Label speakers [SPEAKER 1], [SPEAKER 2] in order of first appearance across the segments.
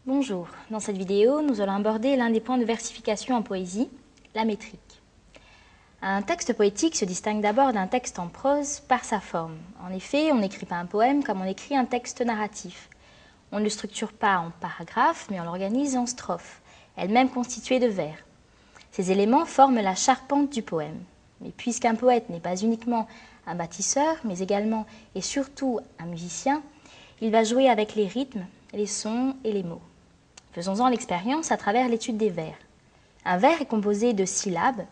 [SPEAKER 1] Bonjour, dans cette vidéo, nous allons aborder l'un des points de versification en poésie, la métrique. Un texte poétique se distingue d'abord d'un texte en prose par sa forme. En effet, on n'écrit pas un poème comme on écrit un texte narratif. On ne le structure pas en paragraphes, mais on l'organise en strophes, elles-mêmes constituées de vers. Ces éléments forment la charpente du poème. Mais puisqu'un poète n'est pas uniquement un bâtisseur, mais également et surtout un musicien, il va jouer avec les rythmes, les sons et les mots. Faisons-en l'expérience à travers l'étude des vers. Un vers est composé de syllabes.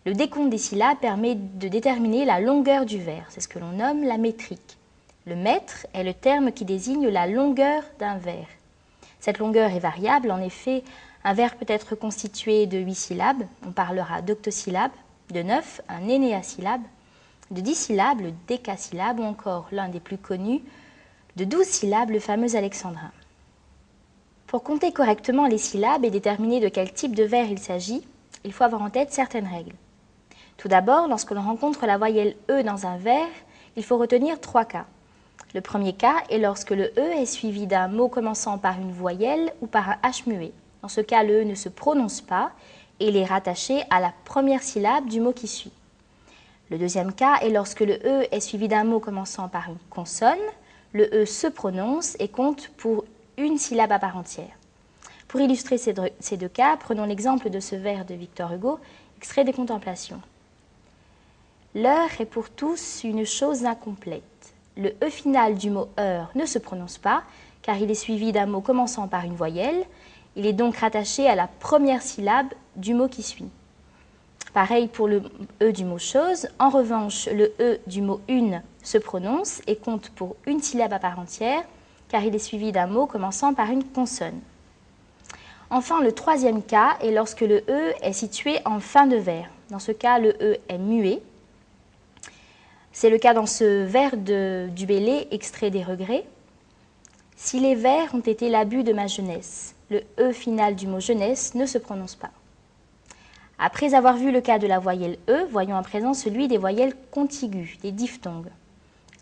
[SPEAKER 1] Le décompte des syllabes permet de déterminer la longueur du vers. C'est ce que l'on nomme la métrique. Le mètre est le terme qui désigne la longueur d'un vers. Cette longueur est variable. En effet, un vers peut être constitué de 8 syllabes. On parlera d'octosyllabes, de 9, un énéasyllabe, de 10 syllabes, le décasyllabe, ou encore l'un des plus connus, de 12 syllabes, le fameux alexandrin. Pour compter correctement les syllabes et déterminer de quel type de vers il s'agit, il faut avoir en tête certaines règles. Tout d'abord, lorsque l'on rencontre la voyelle E dans un vers, il faut retenir 3 cas. Le premier cas est lorsque le E est suivi d'un mot commençant par une voyelle ou par un H muet. Dans ce cas, le E ne se prononce pas et il est rattaché à la première syllabe du mot qui suit. Le deuxième cas est lorsque le E est suivi d'un mot commençant par une consonne. Le E se prononce et compte pour une syllabe à part entière. Pour illustrer ces deux cas, prenons l'exemple de ce vers de Victor Hugo, extrait des Contemplations. L'heure est pour tous une chose incomplète. Le E final du mot heure ne se prononce pas, car il est suivi d'un mot commençant par une voyelle. Il est donc rattaché à la première syllabe du mot qui suit. Pareil pour le E du mot chose. En revanche, le E du mot une se prononce et compte pour une syllabe à part entière, car il est suivi d'un mot commençant par une consonne. Enfin, le troisième cas est lorsque le E est situé en fin de vers. Dans ce cas, le E est muet. C'est le cas dans ce vers du Bellay, extrait des Regrets. Si les vers ont été l'abus de ma jeunesse, le E final du mot jeunesse ne se prononce pas. Après avoir vu le cas de la voyelle E, voyons à présent celui des voyelles contiguës, des diphtongues.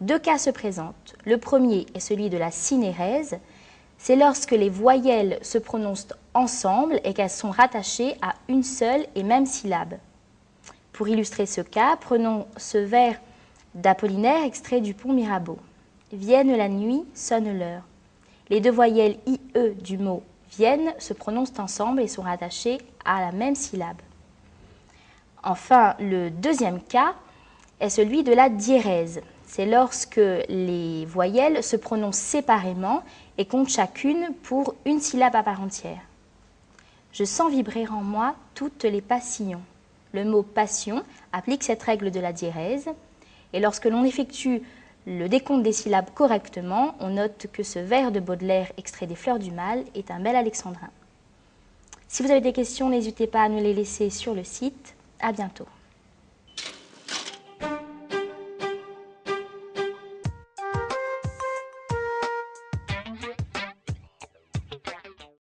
[SPEAKER 1] 2 cas se présentent. Le premier est celui de la synérèse. C'est lorsque les voyelles se prononcent ensemble et qu'elles sont rattachées à une seule et même syllabe. Pour illustrer ce cas, prenons ce vers d'Apollinaire extrait du Pont Mirabeau. Vienne la nuit, sonne l'heure. Les 2 voyelles IE du mot vienne se prononcent ensemble et sont rattachées à la même syllabe. Enfin, le deuxième cas est celui de la diérèse. C'est lorsque les voyelles se prononcent séparément et comptent chacune pour une syllabe à part entière. Je sens vibrer en moi toutes les passions. Le mot passion applique cette règle de la diérèse. Et lorsque l'on effectue le décompte des syllabes correctement, on note que ce vers de Baudelaire, extrait des Fleurs du Mal, est un bel alexandrin. Si vous avez des questions, n'hésitez pas à nous les laisser sur le site. À bientôt.